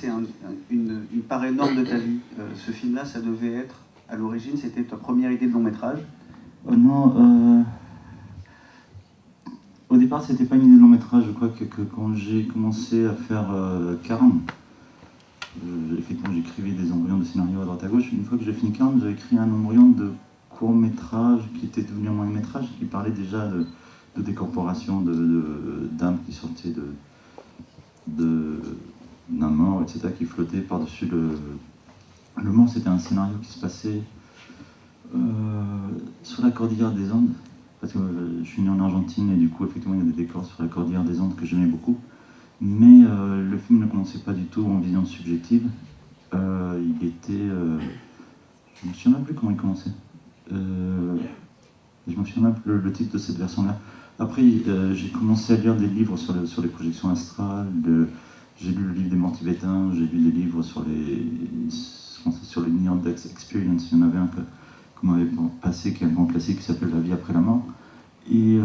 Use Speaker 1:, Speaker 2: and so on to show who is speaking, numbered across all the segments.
Speaker 1: c'est une part énorme de ta vie. Ce film-là, ça devait être, à l'origine, c'était ta première idée de long métrage?
Speaker 2: Non, au départ, c'était pas une idée de long métrage. Je crois que quand j'ai commencé à faire Carnes, effectivement, j'écrivais des embryons de scénario à droite à gauche. Une fois que j'ai fini Carnes, j'ai écrit un embryon de court métrage qui était devenu un moyen métrage, qui parlait déjà de décorporation, d'âmes qui sortaient d'un mort, etc., qui flottait par-dessus le mort. C'était un scénario qui se passait sur la cordillère des Andes, parce que je suis né en Argentine et du coup, effectivement, il y a des décors sur la cordillère des Andes que j'aimais beaucoup. Mais le film ne commençait pas du tout en vision subjective. Il était... je ne me souviens même plus comment il commençait. Je me souviens même plus le titre de cette version-là. Après, j'ai commencé à lire des livres sur les projections astrales. J'ai lu le livre des morts tibétains, j'ai lu des livres sur les Near Death Experience. Il y en avait un qu'on m'avait passé, qui est un grand classique qui s'appelle La vie après la mort. Et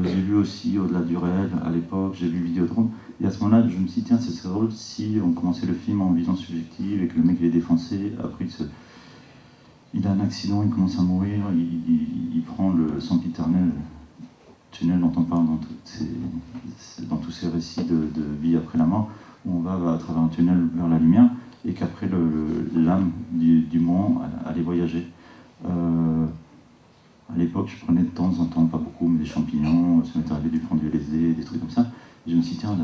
Speaker 2: j'ai lu aussi Au-delà du réel à l'époque, j'ai lu Vidéodrome. Et à ce moment-là, je me suis dit, tiens, c'est drôle si on commençait le film en vision subjective et que le mec il est défoncé, après il a un accident, il commence à mourir, il prend le sempiternel tunnel dont on parle dans tous ces récits de vie après la mort, où on va à travers un tunnel vers la lumière, et qu'après l'âme du mort allait voyager. À l'époque, je prenais de temps en temps, pas beaucoup, mais des champignons, ça m'était arrivé du fond du LSD, des trucs comme ça. Et je me suis dit, tiens,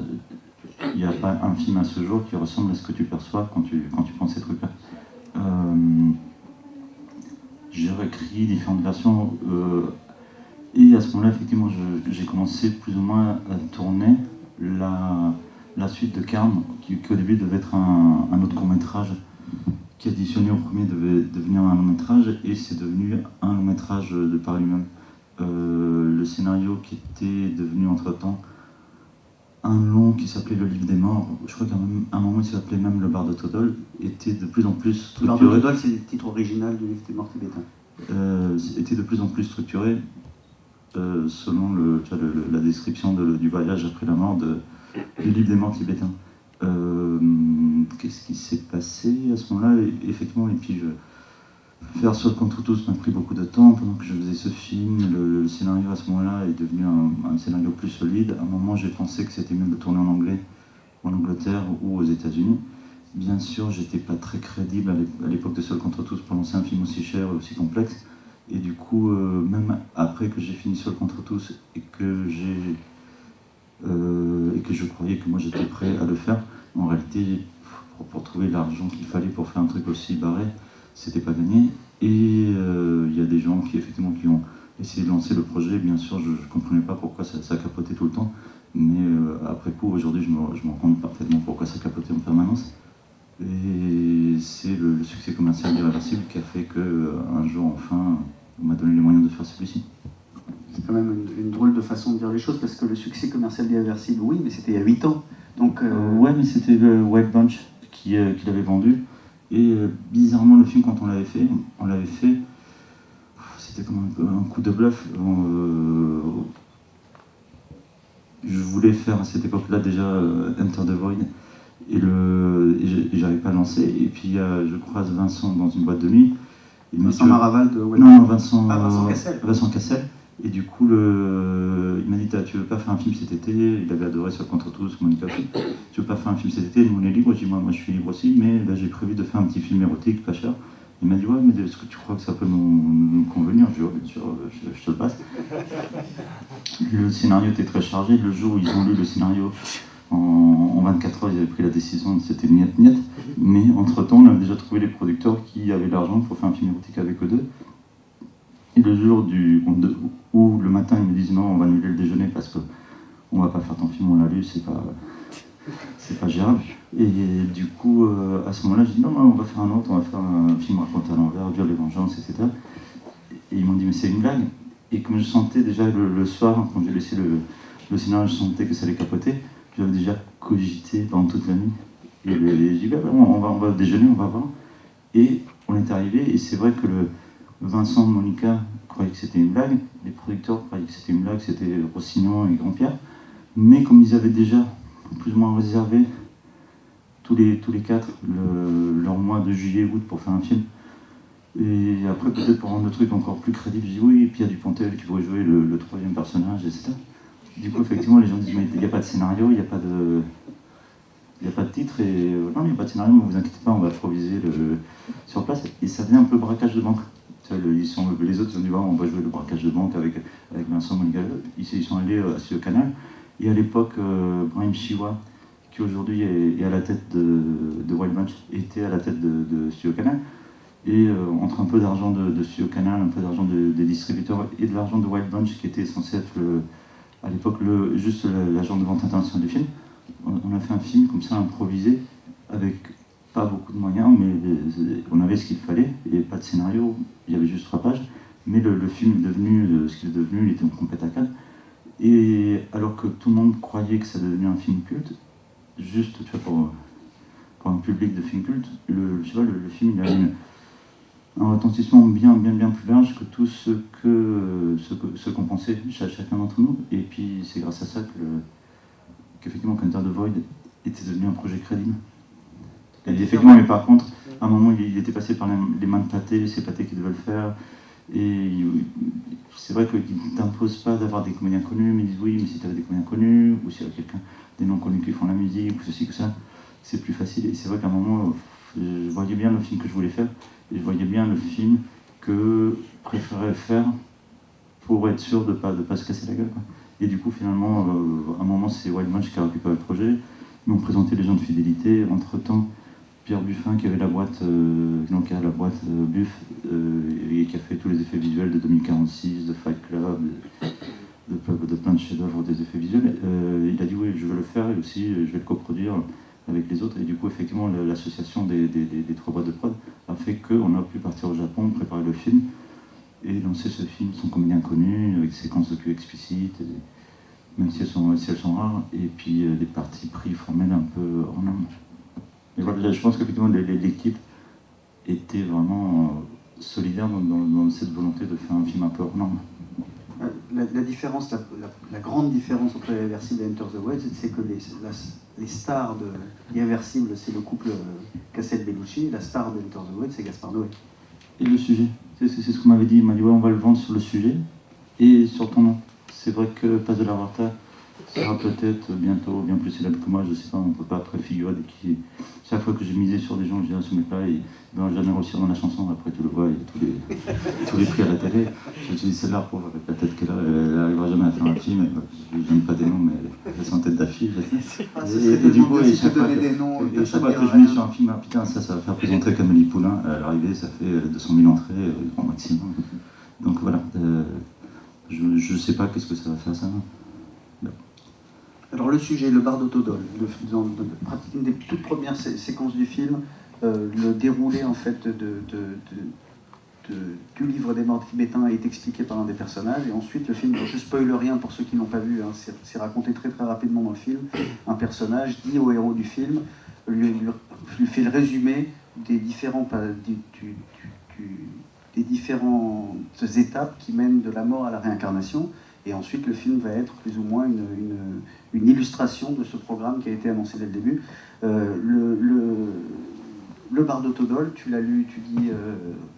Speaker 2: il n'y a pas un film à ce jour qui ressemble à ce que tu perçois quand tu penses ces trucs-là. J'ai réécrit différentes versions, et à ce moment-là, effectivement, j'ai commencé plus ou moins à tourner la suite de Carnes, qui au début devait être un autre court-métrage, qui additionné au premier devait devenir un long métrage, et c'est devenu un long métrage de par lui-même. Le scénario qui était devenu entre-temps un long qui s'appelait Le Livre des Morts, je crois qu'à un moment il s'appelait même Le Bar de Todol, était de plus en plus structuré.
Speaker 1: Le Bar de Todol, c'est le titre original du Livre des Morts tibétains.
Speaker 2: Était de plus en plus structuré selon la description du voyage après la mort du Livre des Morts tibétains. Qu'est-ce qui s'est passé à ce moment-là? Effectivement, et puis faire Seul contre tous m'a pris beaucoup de temps pendant que je faisais ce film. Le scénario à ce moment-là est devenu un scénario plus solide. À un moment, j'ai pensé que c'était mieux de tourner en anglais, en Angleterre ou aux États-Unis. Bien sûr, j'étais pas très crédible à l'époque de Seul contre tous pour lancer un film aussi cher et aussi complexe. Et du coup, même après que j'ai fini Seul contre tous et que je croyais que moi j'étais prêt à le faire, en réalité, pour trouver l'argent qu'il fallait pour faire un truc aussi barré, c'était pas gagné. Et il y a des gens qui ont essayé de lancer le projet. Bien sûr, je comprenais pas pourquoi ça capotait tout le temps, mais après coup, aujourd'hui, je me rends compte parfaitement pourquoi ça capotait en permanence. Et c'est le succès commercial irréversible qui a fait qu'un jour, enfin, on m'a donné les moyens de faire celui-ci.
Speaker 1: C'est quand même une drôle de façon de dire les choses, parce que le succès commercial d'Irréversible, oui, mais c'était il y a 8 ans. Donc,
Speaker 2: ouais, mais c'était le Wild Bunch qui l'avait vendu. Et bizarrement, le film, quand on l'avait fait, c'était comme un coup de bluff. Je voulais faire à cette époque-là déjà Enter the Void, et j'arrive pas à lancer. Et puis je croise Vincent dans une boîte de nuit.
Speaker 1: Vincent Maraval de
Speaker 2: Wild Bunch. Non, Vincent
Speaker 1: Cassel.
Speaker 2: Vincent Cassel. Et du coup, il m'a dit, tu veux pas faire un film cet été? Il avait adoré Seul contre tous, Monica aussi. Tu veux pas faire un film cet été? Nous, on est libre. Je dis, moi je suis libre aussi, mais là j'ai prévu de faire un petit film érotique, pas cher. Il m'a dit, ouais, mais est-ce que tu crois que ça peut nous convenir? Je dis, ouais, bien sûr, je te le passe. Le scénario était très chargé. Le jour où ils ont lu le scénario, en 24 heures, ils avaient pris la décision, c'était niet. Mais entre-temps, on avait déjà trouvé les producteurs qui avaient l'argent pour faire un film érotique avec eux deux. Et le jour où le matin ils me disent non, on va annuler le déjeuner parce qu'on va pas faire ton film, on l'a lu, c'est pas gérable. Et du coup, à ce moment-là, je dis non, on va faire un autre, on va faire un film raconté à l'envers, Dieu, les vengeances, etc. Et ils m'ont dit mais c'est une blague. Et comme je sentais déjà le soir, quand j'ai laissé le scénario, je sentais que ça allait capoter, j'avais déjà cogité pendant toute la nuit. Et j'ai dit on va déjeuner, on va voir. Et on est arrivé, et c'est vrai que Vincent, Monica croyaient que c'était une blague, les producteurs croyaient que c'était une blague, c'était Rossignon et Grand-Pierre, mais comme ils avaient déjà plus ou moins réservé tous les quatre leur mois de juillet-août pour faire un film. Et après, peut-être pour rendre le truc encore plus crédible, je dis oui, et puis il y a Dupontel qui pourrait jouer le troisième personnage, etc. Du coup, effectivement, les gens disent mais il n'y a pas de scénario, il n'y a pas de titre, et non, il n'y a pas de scénario, mais vous inquiétez pas, on va improviser sur place. Et ça devient un peu braquage de banque. Les autres ils ont dit on va jouer le braquage de banque avec Vincent Monica. Ils sont allés à Studio Canal. Et à l'époque, Brahim Chiwa, qui aujourd'hui est à la tête de Wild Bunch, était à la tête de Studio Canal. Et entre un peu d'argent de Studio Canal, un peu d'argent des distributeurs et de l'argent de Wild Bunch, qui était censé être à l'époque juste l'agent de vente internationale du film, on a fait un film comme ça improvisé, avec pas beaucoup de moyens, mais on avait ce qu'il fallait, et pas de scénario, il y avait juste 3 pages, mais le film est devenu ce qu'il est devenu, il était en complète accade. Et alors que tout le monde croyait que ça devenait un film culte, juste tu vois, pour un public de film culte, le film il a un retentissement bien plus large que tout ce qu'on pensait chacun d'entre nous. Et puis c'est grâce à ça qu'effectivement Enter the Void était devenu un projet crédible. Et effectivement, mais par contre, à un moment il était passé par les mains de Pathé, c'est Pathé qui devait le faire. Et c'est vrai qu'ils ne t'imposent pas d'avoir des comédiens connus, mais ils disent oui, mais si tu avais des comédiens connus, ou s'il y a des noms connus qui font la musique, ou ceci, que ça, c'est plus facile. Et c'est vrai qu'à un moment, je voyais bien le film que je voulais faire, et je voyais bien le film que je préférais faire pour être sûr de pas se casser la gueule, quoi. Et du coup, finalement, à un moment, c'est Wild Bunch qui a récupéré le projet. Ils m'ont présenté les gens de fidélité. Entre-temps, Pierre Buffin, qui avait la boîte, Buff, et qui a fait tous les effets visuels de 2046, de Fight Club, de plein de chefs-d'œuvre des effets visuels. Il a dit oui, je veux le faire, et aussi je vais le coproduire avec les autres. Et du coup, effectivement, l'association des 3 boîtes de prod a fait qu'on a pu partir au Japon, préparer le film, et lancer ce film sans comédien connu, avec des séquences de cul explicites, même si elles sont rares, et puis des parties pris formelles un peu hors normes. Mais voilà, je pense qu'effectivement l'équipe était vraiment solidaire dans cette volonté de faire un film un peu hors norme.
Speaker 1: La différence, la grande différence entre Irréversible et Enter the Void, c'est que les stars de Irréversible, c'est le couple Cassel-Bellucci, la star de Enter the Void, c'est Gaspard Noé.
Speaker 2: Et le sujet, c'est ce qu'on m'avait dit, il m'a dit ouais, on va le vendre sur le sujet et sur ton nom. C'est vrai que Paz de la Huerta sera peut-être bientôt bien plus célèbre que moi, je sais pas, on ne peut pas préfigurer de qui. Chaque fois que j'ai misé sur des gens, je dis ce mec-là, il va jamais réussir dans la chanson, après tu le vois, il y a tous les prix à la télé. Je me suis dit celle-là, pour avec la tête qu'elle a, elle n'arrivera jamais à faire un film, je ne donne pas des noms, mais elle est en tête d'affiche. Et du coup, chaque fois que je mets sur un film, ah putain, ça va faire présenter Camélie Poulain, à l'arrivée, ça fait 200 000 entrées, grand maximum. Donc voilà, je ne sais pas qu'est-ce que ça va faire ça.
Speaker 1: Alors le sujet, le bar d'Autodol, dans une des toutes premières séquences du film, le déroulé en fait du livre des morts tibétains est expliqué par un des personnages, et ensuite le film, je spoile rien pour ceux qui n'ont pas vu, hein, c'est raconté très rapidement dans le film. Un personnage dit au héros du film, lui fait le résumé des différentes étapes qui mènent de la mort à la réincarnation. Et ensuite, le film va être plus ou moins une illustration de ce programme qui a été annoncé dès le début. Le bar d'Autodol, tu l'as lu, tu dis,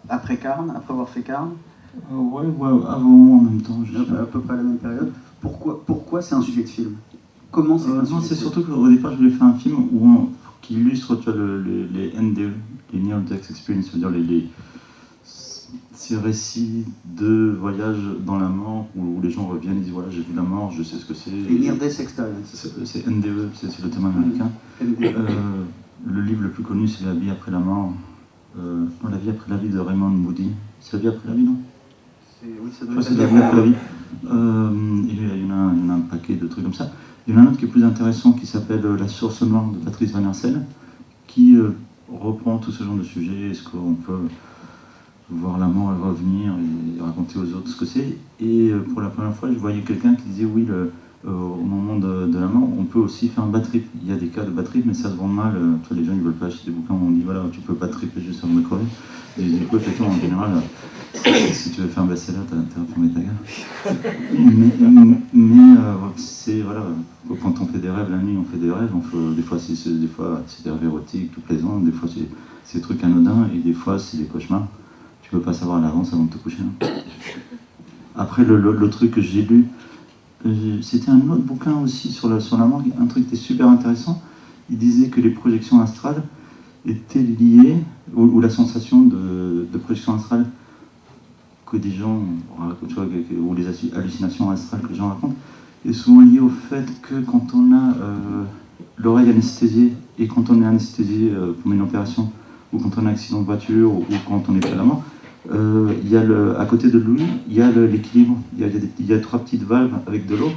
Speaker 1: après Carne, après avoir fait Carne.
Speaker 2: Ouais, avant, en même temps.
Speaker 1: À peu près à la même période. Pourquoi c'est un sujet de film? Comment c'est un sujet
Speaker 2: Non,
Speaker 1: de
Speaker 2: c'est
Speaker 1: film?
Speaker 2: surtout qu'au départ, je voulais faire un film qui illustre, tu vois, les NDE, les Near Death Experience, c'est-à-dire ces récits de voyage dans la mort où les gens reviennent, ils disent voilà, j'ai vu la mort, je sais ce que c'est.
Speaker 1: Les Near Death Experience.
Speaker 2: C'est NDE, c'est le thème américain. Le livre le plus connu, c'est La vie après la mort. Non, La vie après la vie de Raymond Moody. C'est La vie après la vie, non?
Speaker 1: Oui, ça
Speaker 2: Je
Speaker 1: doit
Speaker 2: crois que c'est La vie après la vie. Il y en a un paquet de trucs comme ça. Il y en a un autre qui est plus intéressant qui s'appelle La source noire de Patrice Van Hersel, qui reprend tout ce genre de sujet. Est-ce qu'on peut voir la mort et revenir et raconter aux autres ce que c'est? Et pour la première fois, je voyais quelqu'un qui disait oui, au moment de la mort, on peut aussi faire un bad trip. Il y a des cas de bad trip, mais ça se vend mal. Les gens ils veulent pas acheter des bouquins où on dit voilà, tu peux pas tripper juste avant de crever. Et du coup, effectivement, en général, si tu veux faire un best-seller, t'as à fermer ta gueule. Mais c'est voilà, quand on fait des rêves la nuit, on fait des rêves. Des fois, c'est des rêves érotiques, tout plaisant. Des fois, c'est des trucs anodins, et des fois, c'est des cauchemars. Tu peux pas savoir à l'avance avant de te coucher. Après, le truc que j'ai lu, c'était un autre bouquin aussi sur la mort, un truc qui était super intéressant. Il disait que les projections astrales étaient liées, ou la sensation de projection astrale que des gens racontent, ou les hallucinations astrales que les gens racontent, est souvent liée au fait que quand on a l'oreille anesthésiée, et quand on est anesthésié pour une opération, ou quand on a un accident de voiture, ou quand on est à la mort, il y a à côté de l'ouïe, il y a l'équilibre. Il y a 3 petites valves avec de l'eau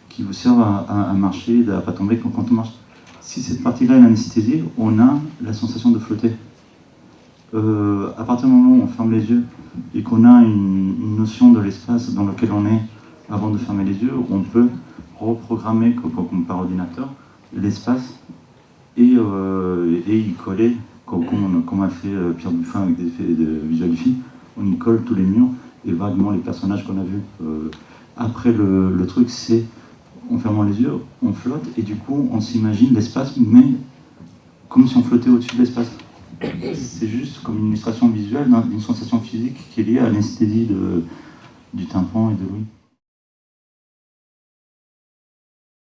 Speaker 2: qui vous servent à marcher, à ne pas tomber quand on marche. Si cette partie-là est anesthésiée, on a la sensation de flotter. À partir du moment où on ferme les yeux et qu'on a une notion de l'espace dans lequel on est avant de fermer les yeux, on peut reprogrammer, comme par ordinateur, l'espace et y coller, comme a fait Pierre Buffin avec des effets de visual du film. On y colle tous les murs et vaguement les personnages qu'on a vus. Après, le truc, c'est, en fermant les yeux, on flotte, et du coup, on s'imagine l'espace, mais comme si on flottait au-dessus de l'espace. C'est juste comme une illustration visuelle d'une sensation physique qui est liée à l'anesthésie du tympan et de l'ouïe.